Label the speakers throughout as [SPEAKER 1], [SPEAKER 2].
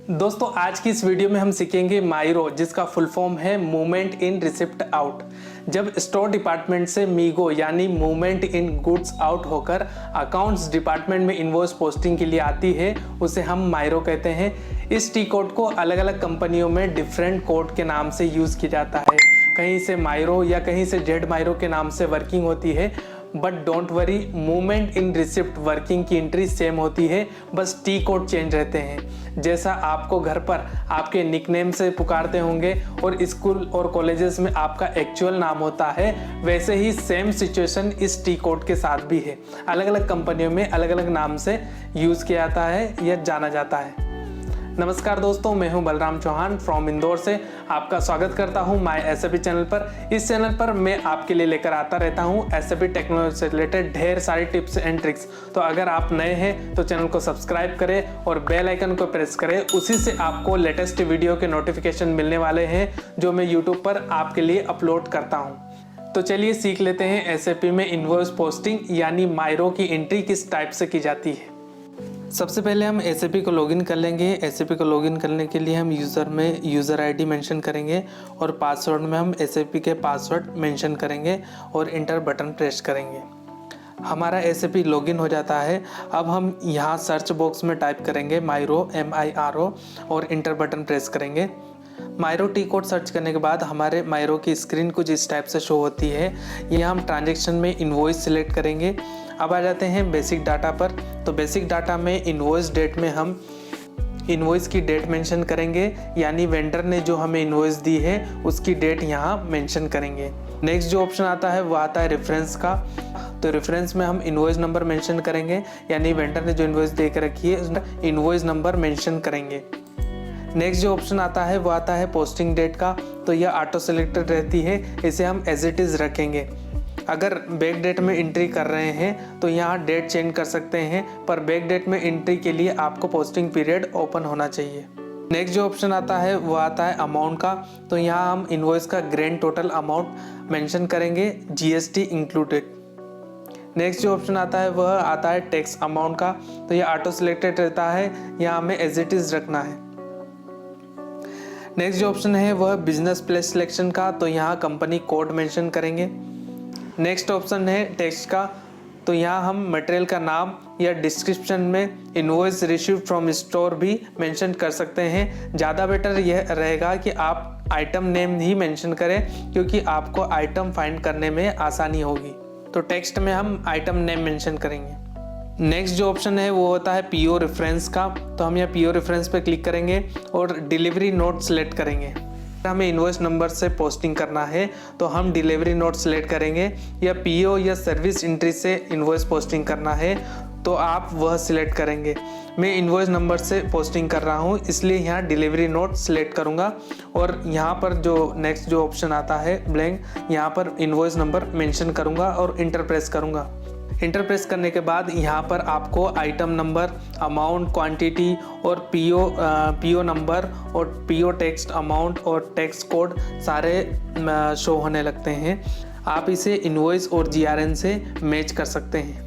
[SPEAKER 1] दोस्तों आज की इस वीडियो में हम सीखेंगे माइरो, जिसका फुल फॉर्म है मूवमेंट इन रिसिप्ट आउट। जब स्टोर डिपार्टमेंट से मीगो यानी मूवमेंट इन गुड्स आउट होकर अकाउंट्स डिपार्टमेंट में इनवॉइस पोस्टिंग के लिए आती है, उसे हम माइरो कहते हैं। इस टी कोड को अलग अलग कंपनियों में डिफरेंट कोड के नाम से यूज़ किया जाता है। कहीं से माइरो या कहीं से जेड माइरो के नाम से वर्किंग होती है, but don't worry, movement in receipt working की एंट्री सेम होती है, बस टी कोड चेंज रहते हैं। जैसा आपको घर पर आपके निकनेम से पुकारते होंगे और स्कूल और कॉलेजेस में आपका एक्चुअल नाम होता है, वैसे ही सेम सिचुएशन इस टी कोड के साथ भी है। अलग अलग कंपनियों में अलग अलग नाम से यूज़ किया जाता है या जाना जाता है। नमस्कार दोस्तों, मैं हूं बलराम चौहान फ्रॉम इंदौर से। आपका स्वागत करता हूं माय एसएपी चैनल पर। इस चैनल पर मैं आपके लिए लेकर आता रहता हूं एसएपी टेक्नोलॉजी से रिलेटेड ढेर सारी टिप्स एंड ट्रिक्स। तो अगर आप नए हैं तो चैनल को सब्सक्राइब करें और बेल आइकन को प्रेस करें, उसी से आपको लेटेस्ट वीडियो के नोटिफिकेशन मिलने वाले हैं जो मैं यूट्यूब पर आपके लिए अपलोड करता हूँ। तो चलिए सीख लेते हैं एसएपी में इनवॉइस पोस्टिंग यानी माइरो की एंट्री किस टाइप से की जाती है। सबसे पहले हम एसएपी को लॉगिन कर लेंगे। एसएपी को लॉगिन करने के लिए हम यूज़र में यूज़र आईडी मेंशन करेंगे और पासवर्ड में हम एसएपी के पासवर्ड मेंशन करेंगे और इंटर बटन प्रेस करेंगे। हमारा एसएपी लॉगिन हो जाता है। अब हम यहाँ सर्च बॉक्स में टाइप करेंगे माइरो MIRO और इंटर बटन प्रेस करेंगे। माइरो टी कोड सर्च करने के बाद हमारे माइरो की स्क्रीन कुछ इस टाइप से शो होती है। यहाँ हम ट्रांजैक्शन में इनवॉइस सिलेक्ट करेंगे। अब आ जाते हैं बेसिक डाटा पर। तो बेसिक डाटा में इनवॉइस डेट में हम इनवॉइस की डेट मेंशन करेंगे, यानी वेंडर ने जो हमें इनवॉइस दी है उसकी डेट यहाँ मेंशन करेंगे। नेक्स्ट जो ऑप्शन आता है वो आता है रेफरेंस का। तो रेफरेंस में हम इनवॉइस नंबर मेंशन करेंगे, यानी वेंडर ने जो इनवॉइस दे के रखी है उसका इनवॉइस नंबर मेंशन करेंगे। नेक्स्ट जो ऑप्शन आता है वो आता है पोस्टिंग डेट का। तो यह ऑटो सिलेक्टेड रहती है, इसे हम एज इट इज़ रखेंगे। अगर बैक डेट में एंट्री कर रहे हैं तो यहाँ डेट चेंज कर सकते हैं, पर बैक डेट में एंट्री के लिए आपको पोस्टिंग पीरियड ओपन होना चाहिए। नेक्स्ट जो ऑप्शन आता है वो आता है अमाउंट का। तो यहाँ हम इनवॉइस का ग्रैंड टोटल अमाउंट मेंशन करेंगे, GST इंक्लूडेड। नेक्स्ट जो ऑप्शन आता है वह आता है टैक्स अमाउंट का। तो यह ऑटो सिलेक्टेड रहता है, यहाँ हमें एज इट इज़ रखना है। नेक्स्ट जो ऑप्शन है वह बिजनेस प्लेस सिलेक्शन का। तो यहाँ कंपनी कोड मेंशन करेंगे। नेक्स्ट ऑप्शन है टेक्स्ट का। तो यहाँ हम मटेरियल का नाम या डिस्क्रिप्शन में इनवॉइस रिसीव्ड फ्रॉम स्टोर भी मेंशन कर सकते हैं। ज़्यादा बेटर यह रहेगा कि आप आइटम नेम ही मेंशन करें, क्योंकि आपको आइटम फाइंड करने में आसानी होगी। तो टेक्स्ट में हम आइटम नेम मेंशन करेंगे। नेक्स्ट जो ऑप्शन है वो होता है PO रेफरेंस का। तो हम यहाँ PO रेफरेंस पे क्लिक करेंगे और डिलीवरी नोट सेलेक्ट करेंगे। हमें इनवॉइस नंबर से पोस्टिंग करना है तो हम डिलीवरी नोट सेलेक्ट करेंगे, या PO या सर्विस एंट्री से इनवॉइस पोस्टिंग करना है तो आप वह सिलेक्ट करेंगे। मैं इनवॉइस नंबर से पोस्टिंग कर रहा हूँ, इसलिए यहाँ डिलीवरी नोट सेलेक्ट करूँगा और यहाँ पर जो नेक्स्ट जो ऑप्शन आता है ब्लैंक, यहाँ पर इनवॉइस नंबर मेंशन करूँगा और इंटर प्रेस करूँगा। इंटर प्रेस करने के बाद यहाँ पर आपको आइटम नंबर, अमाउंट, क्वांटिटी और PO नंबर और PO टेक्स्ट अमाउंट और टेक्स्ट कोड सारे शो होने लगते हैं। आप इसे इनवॉइस और GRN से मैच कर सकते हैं।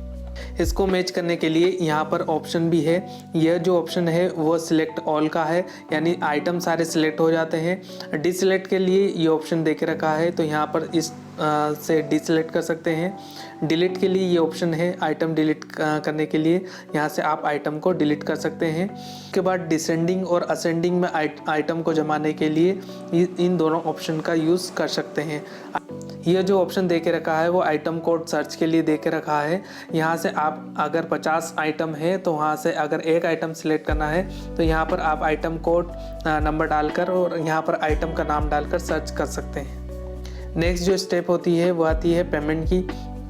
[SPEAKER 1] इसको मैच करने के लिए यहाँ पर ऑप्शन भी है। यह जो ऑप्शन है वो सिलेक्ट ऑल का है, यानी आइटम सारे सिलेक्ट हो जाते हैं। डिसलेक्ट के लिए ये ऑप्शन दे के रखा है, तो यहाँ पर इस से डिसलेक्ट कर सकते हैं। डिलीट के लिए ये ऑप्शन है, आइटम डिलीट करने के लिए यहाँ से आप आइटम को डिलीट कर सकते हैं। उसके बाद डिसेंडिंग और असेंडिंग में आइटम को जमाने के लिए इन दोनों ऑप्शन का यूज़ कर सकते हैं। यह जो ऑप्शन दे के रखा है वो आइटम कोड सर्च के लिए दे के रखा है। यहाँ से आप अगर 50 आइटम है तो वहाँ से अगर एक आइटम सिलेक्ट करना है तो यहाँ पर आप आइटम कोड नंबर डालकर और यहाँ पर आइटम का नाम डालकर सर्च कर सकते हैं। नेक्स्ट जो स्टेप होती है वो आती है पेमेंट की।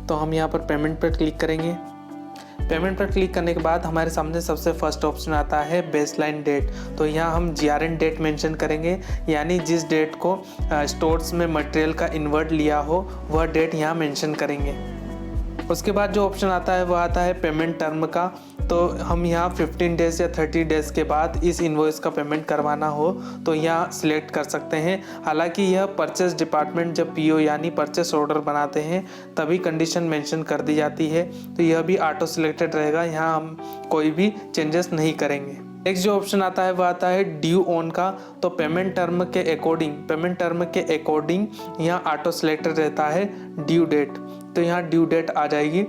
[SPEAKER 1] तो हम यहाँ पर पेमेंट पर क्लिक करेंगे। पेमेंट पर क्लिक करने के बाद हमारे सामने सबसे फर्स्ट ऑप्शन आता है बेसलाइन डेट। तो यहाँ हम GRN डेट मेंशन करेंगे, यानी जिस डेट को स्टोर्स में मटेरियल का इन्वर्ट लिया हो वह डेट यहाँ मेंशन करेंगे। उसके बाद जो ऑप्शन आता है वो आता है पेमेंट टर्म का। तो हम यहाँ 15 डेज़ या 30 डेज़ के बाद इस इनवॉइस का पेमेंट करवाना हो तो यहाँ सिलेक्ट कर सकते हैं। हालांकि यह परचेस डिपार्टमेंट जब PO यानी परचेस ऑर्डर बनाते हैं तभी कंडीशन मेंशन कर दी जाती है, तो यह भी ऑटो सिलेक्टेड रहेगा, यहाँ हम कोई भी चेंजेस नहीं करेंगे। नेक्स्ट जो ऑप्शन आता है वो आता है ड्यू ऑन का। तो पेमेंट टर्म के अकॉर्डिंग यहाँ ऑटो सिलेक्टेड रहता है ड्यू डेट, तो यहाँ ड्यू डेट आ जाएगी।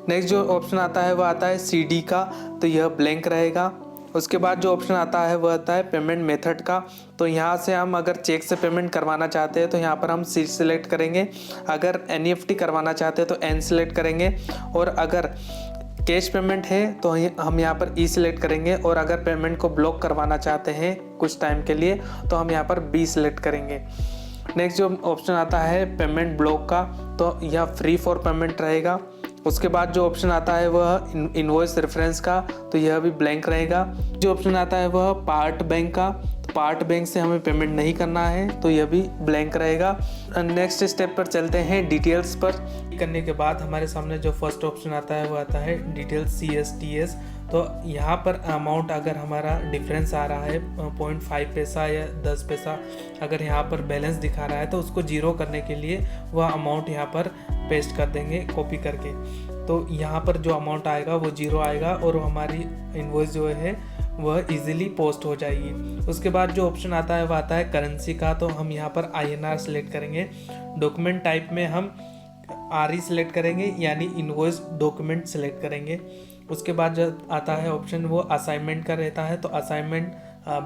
[SPEAKER 1] नेक्स्ट जो ऑप्शन आता है वो आता है CD का, तो यह ब्लैंक रहेगा। उसके बाद जो ऑप्शन आता है वो आता है पेमेंट मेथड का। तो यहाँ से हम अगर चेक से पेमेंट करवाना चाहते हैं तो यहाँ पर हम C सिलेक्ट करेंगे, अगर NEFT करवाना चाहते हैं तो N सिलेक्ट करेंगे, और अगर कैश पेमेंट है तो हम यहाँ पर E सिलेक्ट करेंगे, और अगर पेमेंट को ब्लॉक करवाना चाहते हैं कुछ टाइम के लिए तो हम यहाँ पर B सिलेक्ट करेंगे। नेक्स्ट जो ऑप्शन आता है पेमेंट ब्लॉक का, तो यह फ्री फॉर पेमेंट रहेगा। उसके बाद जो ऑप्शन आता है वह इनवॉइस रेफरेंस का, तो यह भी ब्लैंक रहेगा। जो ऑप्शन आता है वह पार्ट बैंक का, तो पार्ट बैंक से हमें पेमेंट नहीं करना है, तो यह भी ब्लैंक रहेगा। नेक्स्ट स्टेप पर चलते हैं डिटेल्स पर। करने के बाद हमारे सामने जो फर्स्ट ऑप्शन आता है वो आता है डिटेल्स CSTS। तो यहाँ पर अमाउंट अगर हमारा डिफरेंस आ रहा है 0.5 पैसा या 10 पैसा, अगर यहाँ पर बैलेंस दिखा रहा है तो उसको जीरो करने के लिए वह अमाउंट यहाँ पर पेस्ट कर देंगे कॉपी करके। तो यहाँ पर जो अमाउंट आएगा वो जीरो आएगा और हमारी इनवॉइस जो है वह इजीली पोस्ट हो जाएगी। उसके बाद जो ऑप्शन आता है वह आता है करेंसी का। तो हम यहाँ पर INR सेलेक्ट करेंगे। डॉक्यूमेंट टाइप में हम RE सेलेक्ट करेंगे, यानी इनवॉइस डॉक्यूमेंट सेलेक्ट करेंगे। उसके बाद जो आता है ऑप्शन वो असाइनमेंट का रहता है, तो असाइनमेंट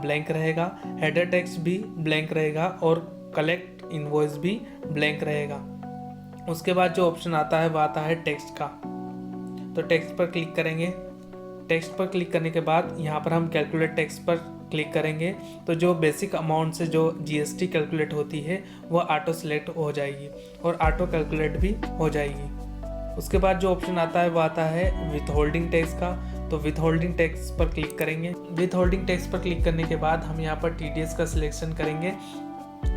[SPEAKER 1] ब्लैंक रहेगा, हेडर टेक्स्ट भी ब्लैंक रहेगा और कलेक्ट इनवॉइस भी ब्लैंक रहेगा। उसके बाद जो ऑप्शन आता है वो आता है टेक्स्ट का। तो टेक्स्ट पर क्लिक करेंगे। टेक्स्ट पर क्लिक करने के बाद यहाँ पर हम कैलकुलेट टेक्स्ट पर क्लिक करेंगे, तो जो बेसिक अमाउंट से जो GST कैलकुलेट होती है वो ऑटो सिलेक्ट हो जाएगी और ऑटो कैलकुलेट भी हो जाएगी। उसके बाद जो ऑप्शन आता है वो आता है विथ होल्डिंग टैक्स का। तो विथ होल्डिंग टैक्स पर क्लिक करेंगे। विथ होल्डिंग टैक्स पर क्लिक करने के बाद हम यहाँ पर TDS का सिलेक्शन करेंगे।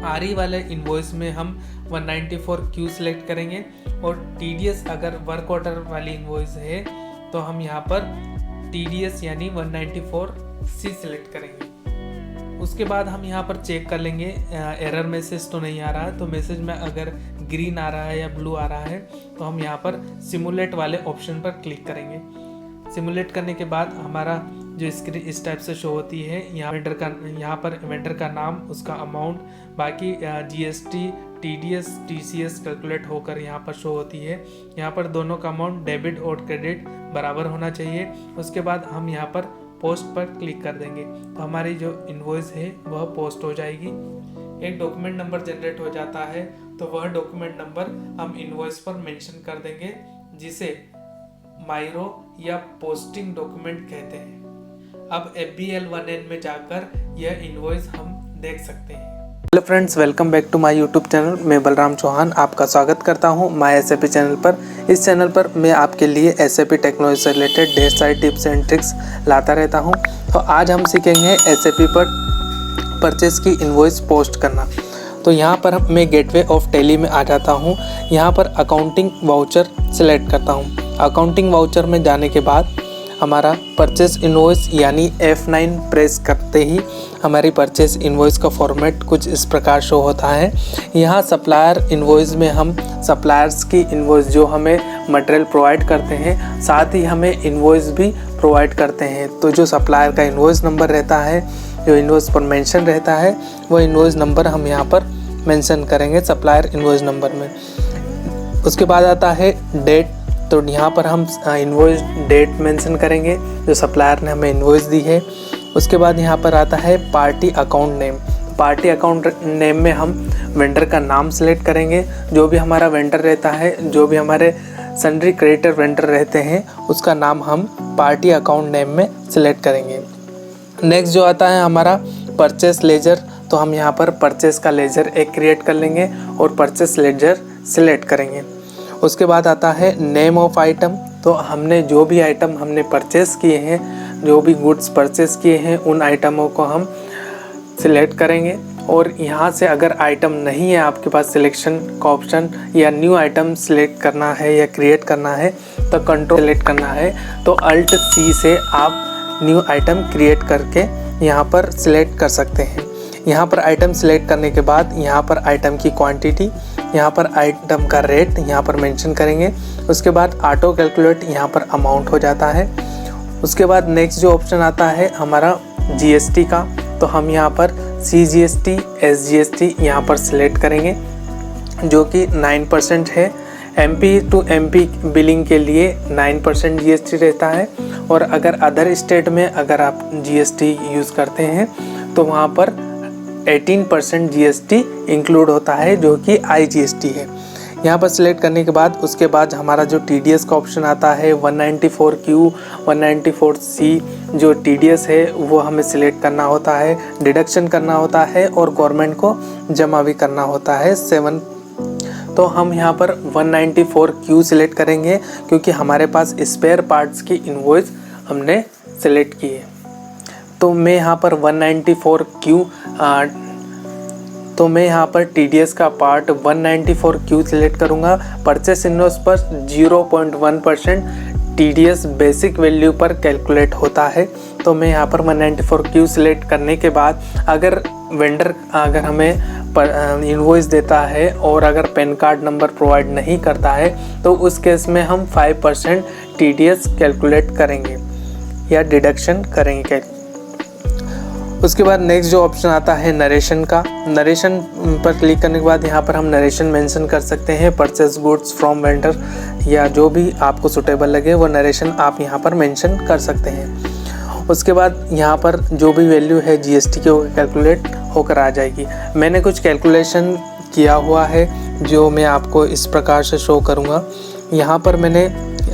[SPEAKER 1] RE वाले इनवॉइस में हम 194Q सिलेक्ट करेंगे, और TDS अगर वर्क ऑर्डर वाली इनवॉइस है तो हम यहाँ पर TDS यानी 194C सिलेक्ट करेंगे। उसके बाद हम यहाँ पर चेक कर लेंगे एरर मैसेज तो नहीं आ रहा है। तो मैसेज में अगर ग्रीन आ रहा है या ब्लू आ रहा है तो हम यहाँ पर सिमुलेट वाले ऑप्शन पर क्लिक करेंगे। सिमुलेट करने के बाद हमारा जो स्क्रीन इस टाइप से शो होती है। यहाँ पर वेंडर का नाम, उसका अमाउंट, बाकी GST, TDS, TCS कैलकुलेट होकर यहाँ पर शो होती है। यहाँ पर दोनों का अमाउंट डेबिट और क्रेडिट बराबर होना चाहिए। उसके बाद हम यहाँ पर पोस्ट पर क्लिक कर देंगे, तो हमारी जो इनवॉइस है वह पोस्ट हो जाएगी। एक डॉक्यूमेंट नंबर जनरेट हो जाता है, तो वह डॉक्यूमेंट नंबर हम इनवॉइस पर मेंशन कर देंगे, जिसे माइरो या पोस्टिंग डॉक्यूमेंट कहते हैं। अब FBL1N में जाकर यह इनवॉइस हम देख सकते हैं। Hello friends, welcome back to my YouTube channel. मैं बलराम चौहान आपका स्वागत करता हूं माय SAP चैनल पर। इस चैनल पर मैं आपके लिए SAP टेक्नोलॉजी से रिलेटेड ढेर सारी टिप्स एंड ट्रिक्स लाता रहता हूं। तो आज हम सीखेंगे SAP पर परचेस की इनवॉइस पोस्ट करना। तो यहाँ पर मैं गेटवे ऑफ टैली में आ जाता हूँ। यहाँ पर अकाउंटिंग वाउचर सेलेक्ट करता हूँ। अकाउंटिंग वाउचर में जाने के बाद हमारा परचेस इनवॉइस यानी F9 प्रेस करते ही हमारी परचेस इनवॉइस का फॉर्मेट कुछ इस प्रकार शो होता है। यहाँ सप्लायर इनवॉइस में हम सप्लायर्स की इनवॉइस जो हमें मटेरियल प्रोवाइड करते हैं, साथ ही हमें इनवॉइस भी प्रोवाइड करते हैं। तो जो सप्लायर का इनवॉइस नंबर रहता है, जो इनवॉइस पर मेंशन रहता है, वो इनवॉइस नंबर हम यहाँ पर मेंशन करेंगे सप्लायर इनवॉइस नंबर में। उसके बाद आता है डेट। तो यहाँ पर हम इनवॉइस डेट मेंशन करेंगे जो सप्लायर ने हमें इनवॉइस दी है। उसके बाद यहाँ पर आता है party account name. Party account name में हम वेंडर का नाम सेलेक्ट करेंगे। जो भी हमारा वेंडर रहता है, जो भी हमारे सन्ड्री क्रेडिटर वेंडर रहते हैं, उसका नाम हम पार्टी अकाउंट नेम में सेलेक्ट करेंगे। नेक्स्ट जो आता है हमारा परचेस लेजर। तो हम यहाँ पर परचेस का लेजर एक क्रिएट कर लेंगे और परचेस लेजर सेलेक्ट करेंगे। उसके बाद आता है नेम ऑफ आइटम। तो हमने जो भी आइटम हमने परचेस किए हैं, जो भी गुड्स परचेस किए हैं, उन आइटमों को हम सिलेक्ट करेंगे। और यहाँ से अगर आइटम नहीं है आपके पास सिलेक्शन का ऑप्शन, या न्यू आइटम सिलेक्ट करना है या क्रिएट करना है, तो कंट्रोल सेलेक्ट करना है तो Alt C से आप न्यू आइटम क्रिएट करके यहाँ पर सिलेक्ट कर सकते हैं। यहाँ पर आइटम सिलेक्ट करने के बाद यहाँ पर आइटम की क्वांटिटी, यहाँ पर आइटम का रेट यहाँ पर मेंशन करेंगे। उसके बाद ऑटो कैलकुलेट यहाँ पर अमाउंट हो जाता है। उसके बाद नेक्स्ट जो ऑप्शन आता है हमारा जीएसटी का, तो हम यहाँ पर CGST SGST यहाँ पर सिलेक्ट करेंगे जो कि 9% है। MP टू MP बिलिंग के लिए 9% GST रहता है, और अगर अदर स्टेट में अगर आप GST यूज़ करते हैं तो वहाँ पर 18% GST इंक्लूड होता है जो कि IGST है। यहाँ पर सिलेक्ट करने के बाद उसके बाद हमारा जो TDS का ऑप्शन आता है 194Q 194C, जो TDS है वो हमें सिलेक्ट करना होता है, डिडक्शन करना होता है और गवर्नमेंट को जमा भी करना होता है 7। तो हम यहाँ पर 194Q सिलेक्ट करेंगे क्योंकि हमारे पास स्पेयर पार्ट्स की इनवॉइस हमने सिलेक्ट की है। तो मैं यहाँ पर 194Q तो मैं यहाँ पर TDS का पार्ट 194Q सिलेक्ट करूँगा। परचेस इनवॉइस पर 0.1% TDS बेसिक वैल्यू पर कैलकुलेट होता है। तो मैं यहाँ पर 194Q सिलेक्ट करने के बाद अगर वेंडर अगर हमें इनवॉइस देता है और अगर पैन कार्ड नंबर प्रोवाइड नहीं करता है तो उस केस में हम 5% TDS कैलकुलेट करेंगे या डिडक्शन करेंगे। उसके बाद नेक्स्ट जो ऑप्शन आता है नरेशन का, नरेशन पर क्लिक करने के बाद यहाँ पर हम नरेशन मेंशन कर सकते हैं, परचेस गुड्स फ्रॉम वेंडर या जो भी आपको सुटेबल लगे वो नरेशन आप यहाँ पर मेंशन कर सकते हैं। उसके बाद यहाँ पर जो भी वैल्यू है GST की वो कैलकुलेट होकर आ जाएगी। मैंने कुछ कैलकुलेशन किया हुआ है जो मैं आपको इस प्रकार से शो करूँगा। यहाँ पर मैंने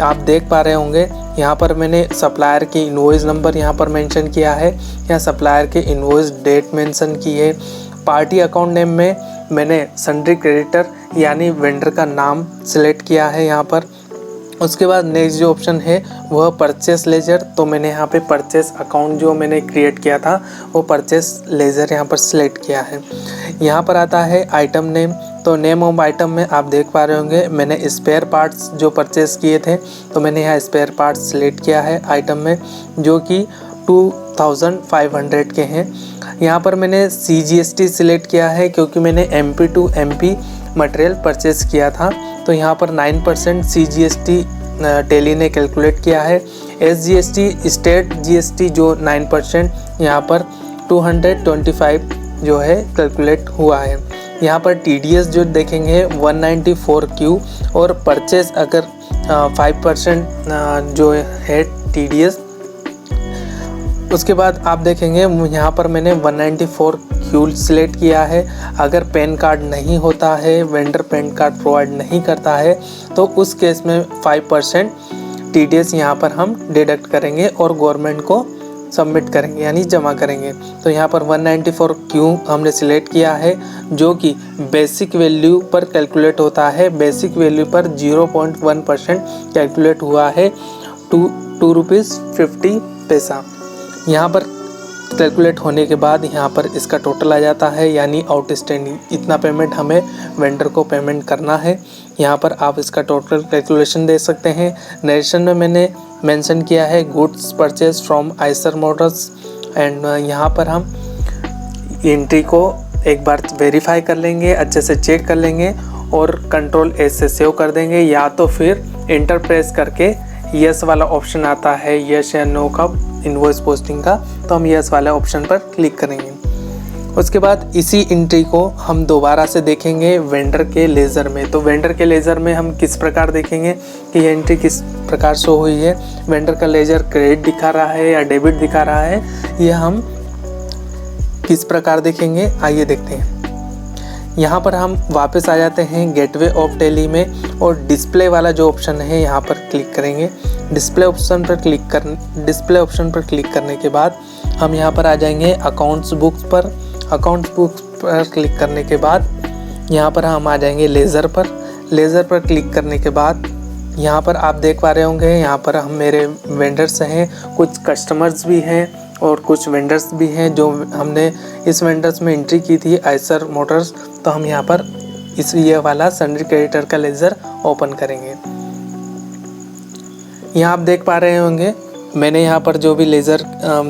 [SPEAKER 1] आप देख पा रहे होंगे यहाँ पर मैंने सप्लायर की इनवॉइस नंबर यहाँ पर मेंशन किया है या सप्लायर के इनवॉइस डेट मेंशन की है। पार्टी अकाउंट नेम में मैंने सन्ड्री क्रेडिटर यानी वेंडर का नाम सिलेक्ट किया है यहाँ पर। उसके बाद नेक्स्ट जो ऑप्शन है वह परचेस लेजर, तो मैंने यहाँ पे परचेस अकाउंट जो मैंने क्रिएट किया था वो परचेस लेजर यहाँ पर सिलेक्ट किया है। यहाँ पर आता है आइटम नेम, तो नेम ऑफ आइटम में आप देख पा रहे होंगे मैंने स्पेयर पार्ट्स जो परचेस किए थे तो मैंने यहाँ स्पेयर पार्ट्स सिलेक्ट किया है आइटम में जो कि 2500 के हैं। यहाँ पर मैंने CGST सिलेक्ट किया है क्योंकि मैंने MP to MP material purchase किया था, तो यहाँ पर 9% CGST टेली ने कैलकुलेट किया है। SGST स्टेट GST जो 9% यहाँ पर 225 जो है कैलकुलेट हुआ है। यहाँ पर TDS जो देखेंगे 194Q और परचेस अगर 5% जो है TDS। उसके बाद आप देखेंगे यहाँ पर मैंने 194Q सिलेक्ट किया है। अगर पैन कार्ड नहीं होता है, वेंडर पैन कार्ड प्रोवाइड नहीं करता है तो उस केस में 5% TDS यहाँ पर हम डिडक्ट करेंगे और गवर्नमेंट को सबमिट करेंगे यानी जमा करेंगे। तो यहाँ पर 194Q हमने सिलेक्ट किया है जो कि बेसिक वैल्यू पर कैलकुलेट होता है। बेसिक वैल्यू पर 0.1% कैलकुलेट हुआ है, 2 रुपीज़ 50 पैसा। यहाँ पर कैलकुलेट होने के बाद यहाँ पर इसका टोटल आ जाता है यानी आउटस्टैंडिंग इतना पेमेंट हमें वेंडर को पेमेंट करना है। यहाँ पर आप इसका टोटल कैलकुलेशन दे सकते हैं। नरेशन में मैंने मेंशन किया है goods purchase from Eicher Motors and यहाँ पर हम एंट्री को एक बार वेरीफाई कर लेंगे, अच्छे से चेक कर लेंगे और कंट्रोल एस से सेव कर देंगे, या तो फिर इंटर प्रेस करके यस वाला ऑप्शन आता है यस या नो का इनवॉइस पोस्टिंग का, तो हम यस वाले ऑप्शन पर क्लिक करेंगे। उसके बाद इसी एंट्री को हम दोबारा से देखेंगे वेंडर के लेज़र में। तो वेंडर के लेज़र में हम किस प्रकार देखेंगे कि ये एंट्री किस प्रकार शो हुई है। वेंडर का लेज़र क्रेडिट दिखा रहा है या डेबिट दिखा रहा है, ये हम किस प्रकार देखेंगे आइए देखते हैं। यहाँ पर हम वापस आ जाते हैं गेटवे ऑफ टेली में और डिस्प्ले वाला जो ऑप्शन है यहाँ पर क्लिक करेंगे। डिस्प्ले ऑप्शन पर क्लिक करने के बाद हम यहाँ पर आ जाएंगे अकाउंट्स बुक्स पर। अकाउंट्स बुक्स पर क्लिक करने के बाद यहाँ पर हम आ जाएंगे लेज़र पर। लेज़र पर क्लिक करने के बाद यहाँ पर आप देख पा रहे होंगे यहाँ पर हम मेरे वेंडर्स हैं, कुछ कस्टमर्स भी हैं और कुछ वेंडर्स भी हैं जो हमने इस वेंडर्स में एंट्री की थी आइसर मोटर्स। तो हम यहाँ पर इस ये वाला सन्ड्री क्रेडिटर का लेज़र ओपन करेंगे। यहाँ आप देख पा रहे होंगे मैंने यहाँ पर जो भी लेज़र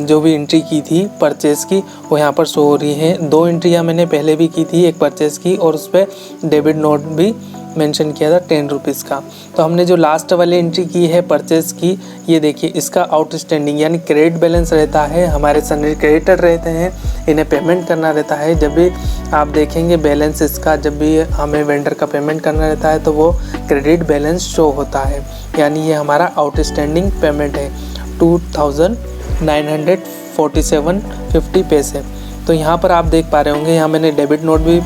[SPEAKER 1] जो भी एंट्री की थी परचेज़ की वो यहाँ पर शो हो रही है। 2 एंट्रियाँ मैंने पहले भी की थी, एक परचेज़ की और उस पर डेबिट नोट भी मेंशन किया था 10 रुपीज़ का। तो हमने जो लास्ट वाली एंट्री की है परचेज़ की, ये देखिए इसका आउटस्टैंडिंग यानी क्रेडिट बैलेंस रहता है, हमारे सन्नी क्रेडिटर रहते हैं, इन्हें पेमेंट करना रहता है। जब भी आप देखेंगे बैलेंस इसका, जब भी हमें वेंडर का पेमेंट करना रहता है तो वो क्रेडिट बैलेंस शो होता है, यानी ये हमारा आउटस्टैंडिंग पेमेंट है 2947.50 पैसे। तो यहाँ पर आप देख पा रहे होंगे, यहाँ मैंने डेबिट नोट भी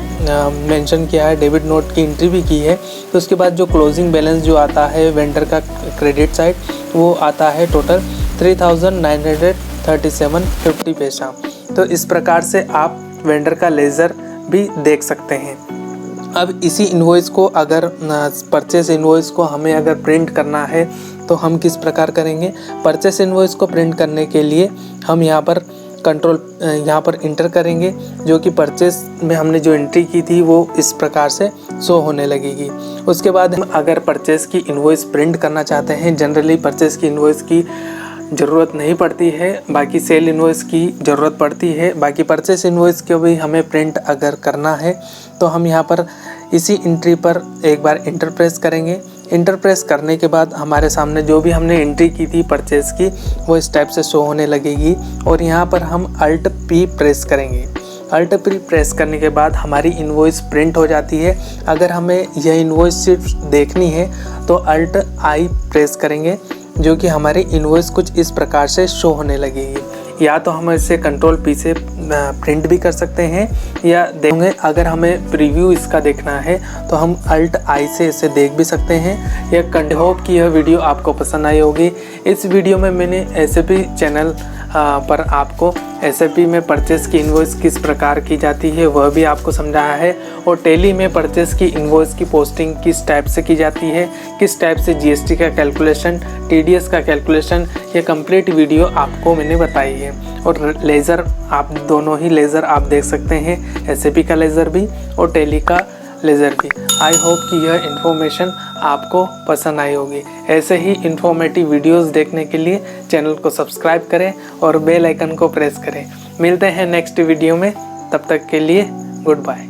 [SPEAKER 1] मेंशन किया है, डेबिट नोट की एंट्री भी की है। तो उसके बाद जो क्लोजिंग बैलेंस जो आता है वेंडर का क्रेडिट साइड, वो आता है टोटल 3937.50 पैसा। तो इस प्रकार से आप वेंडर का लेज़र भी देख सकते हैं। अब इसी इन्वॉइस को अगर परचेस इन्वॉइस को हमें अगर प्रिंट करना है तो हम किस प्रकार करेंगे? परचेस इन्वॉइस को प्रिंट करने के लिए हम यहाँ पर यहाँ पर इंटर करेंगे, जो कि परचेस में हमने जो एंट्री की थी वो इस प्रकार से शो होने लगेगी। उसके बाद हम अगर परचेस की इन्वॉइस प्रिंट करना चाहते हैं, जनरली परचेस की इन्वॉइस की ज़रूरत नहीं पड़ती है, बाकी सेल इन्वॉइस की ज़रूरत पड़ती है। बाकी परचेस इन्वॉइस को भी हमें प्रिंट अगर करना है तो हम यहाँ पर इसी एंट्री पर एक बार इंटर प्रेस करेंगे। इंटर प्रेस करने के बाद हमारे सामने जो भी हमने एंट्री की थी परचेस की, वो इस टाइप से शो होने लगेगी। और यहाँ पर हम अल्ट P प्रेस करेंगे। अल्ट P प्रेस करने के बाद हमारी इन्वॉइस प्रिंट हो जाती है। अगर हमें यह इन्वॉइस सिर्फ देखनी है तो अल्ट I प्रेस करेंगे, जो कि हमारी इन्वॉइस कुछ इस प्रकार से शो होने लगेगी। या तो हम इसे कंट्रोल P से प्रिंट भी कर सकते हैं, या देखेंगे अगर हमें प्रीव्यू इसका देखना है तो हम अल्ट I से इसे देख भी सकते हैं। यह होप कि यह वीडियो आपको पसंद आई होगी। इस वीडियो में मैंने SAP चैनल पर आपको SAP में परचेस की इन्वॉइस किस प्रकार की जाती है वह भी आपको समझाया है, और टैली में परचेस की इन्वॉइस की पोस्टिंग किस टाइप से की जाती है, किस टाइप से GST का कैलकुलेशन, TDS का कैलकुलेशन, ये कंप्लीट वीडियो आपको मैंने बताई है। और लेज़र आप दोनों ही लेज़र आप देख सकते हैं, SAP का लेज़र भी और टैली का लेज़र भी। आई होप कि यह इन्फॉर्मेशन आपको पसंद आई होगी। ऐसे ही इन्फॉर्मेटिव वीडियोस देखने के लिए चैनल को सब्सक्राइब करें और बेल आइकन को प्रेस करें। मिलते हैं नेक्स्ट वीडियो में, तब तक के लिए गुड बाय।